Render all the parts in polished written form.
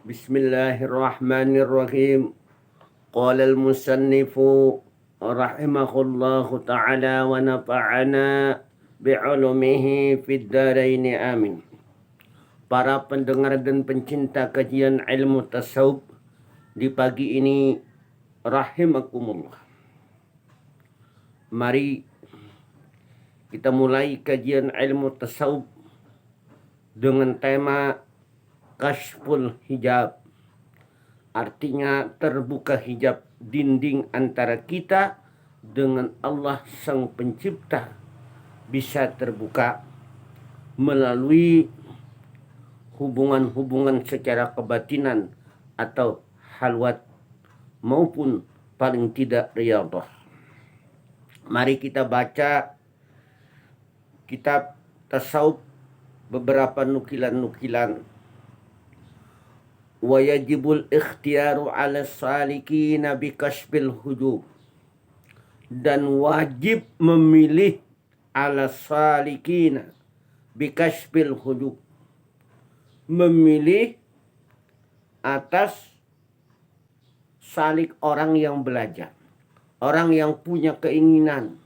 Bismillahirrahmanirrahim. Qala al-musannifu rahimahullahu ta'ala wa nafa'ana bi'ulumihi fid dharaini amin. Para pendengar dan pencinta kajian ilmu tasawuf di pagi ini rahimakumullah. Mari kita mulai kajian ilmu tasawuf dengan tema Kashful hijab, artinya terbuka hijab dinding antara kita dengan Allah Sang Pencipta bisa terbuka melalui hubungan-hubungan secara kebatinan atau halwat maupun paling tidak riyadhah. Mari kita baca kitab tasawuf beberapa nukilan-nukilan. Wa yajibul ikhtiyaru ala salikina bikashfil hujub, dan wajib memilih ala salikina bikashfil hujub, memilih atas salik orang yang belajar, orang yang punya keinginan,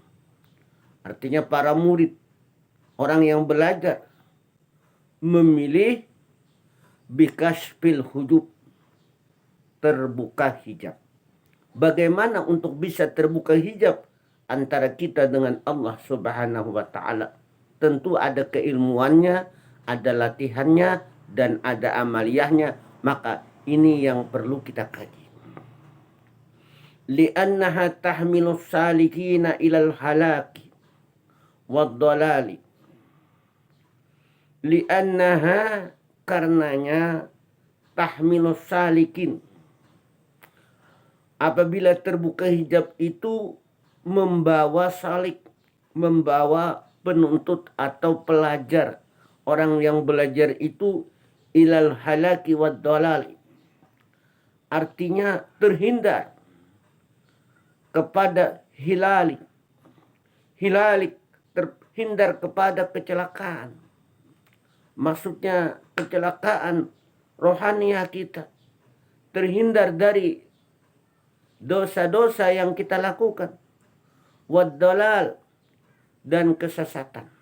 artinya para murid, orang yang belajar memilih bikashfil hujub, terbuka hijab. Bagaimana untuk bisa terbuka hijab antara kita dengan Allah Subhanahu wa ta'ala? Tentu ada keilmuannya, ada latihannya, dan ada amaliyahnya. Maka ini yang perlu kita kaji. Li'annaha tahmilus salikina ilal halaki wad dalali. Li'annaha, karenanya, tahmilus salikin, apabila terbuka hijab itu membawa salik, membawa penuntut atau pelajar, orang yang belajar itu ilal halaki wad dalali, artinya terhindar kepada hilalik, terhindar kepada kecelakaan. Maksudnya kecelakaan rohaniah kita, terhindar dari dosa-dosa yang kita lakukan, waddalal, dan kesesatan.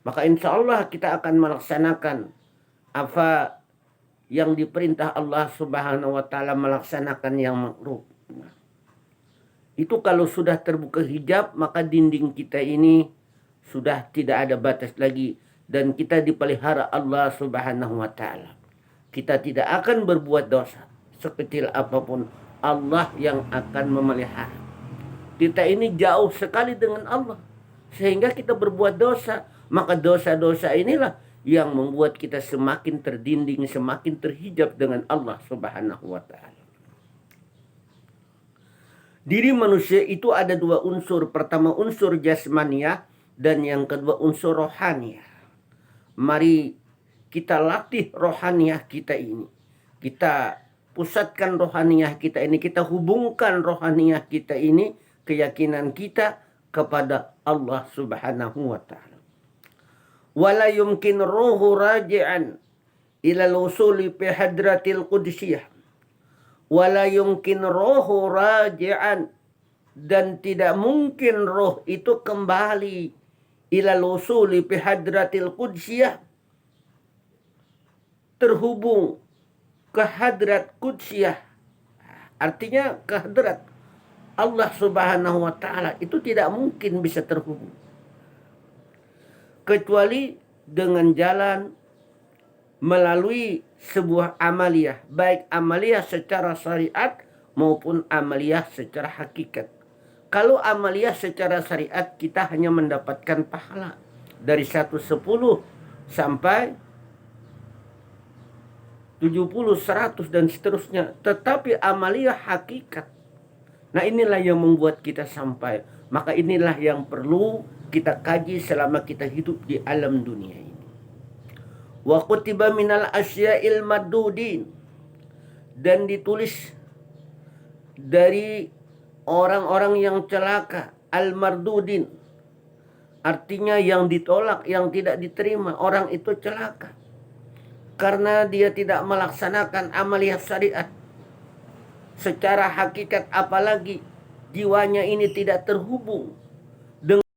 Maka insya Allah kita akan melaksanakan apa yang diperintah Allah Subhanahu wa ta'ala, melaksanakan yang makruh. Itu kalau sudah terbuka hijab, maka dinding kita ini sudah tidak ada batas lagi, dan kita dipelihara Allah Subhanahu wa ta'ala. Kita tidak akan berbuat dosa sekecil apapun, Allah yang akan memelihara. Kita ini jauh sekali dengan Allah sehingga kita berbuat dosa. Maka dosa-dosa inilah yang membuat kita semakin terdinding, semakin terhijab dengan Allah Subhanahu wa ta'ala. Diri manusia itu ada dua unsur. Pertama unsur jasmaniah, dan yang kedua unsur rohaniah. Mari kita latih rohaniah kita ini. Kita pusatkan rohaniah kita ini. Kita hubungkan rohaniah kita ini, keyakinan kita kepada Allah Subhanahu wa ta'ala. Wala yumkin ruhu raji'an ilal usuli fi hadratil qudsiyah. Wala yumkin ruhu raji'an, dan tidak mungkin roh itu kembali ilal usuli fi hadratil qudsiyah, terhubung ke hadrat qudsiyah, artinya ke hadrat Allah Subhanahu wa ta'ala, itu tidak mungkin bisa terhubung kecuali dengan jalan melalui sebuah amaliyah, baik amaliyah secara syariat maupun amaliyah secara hakikat. Kalau amaliyah secara syariat, kita hanya mendapatkan pahala dari 110 sampai 70, 100 dan seterusnya. Tetapi amaliyah hakikat, nah inilah yang membuat kita sampai. Maka inilah yang perlu kita kaji selama kita hidup di alam dunia ini. Wa kutiba minal asya'il madudin, dan ditulis dari orang-orang yang celaka, al-mardudin, artinya yang ditolak, yang tidak diterima, orang itu celaka. karena dia tidak melaksanakan amaliyah syariat secara hakikat, apalagi jiwanya ini tidak terhubung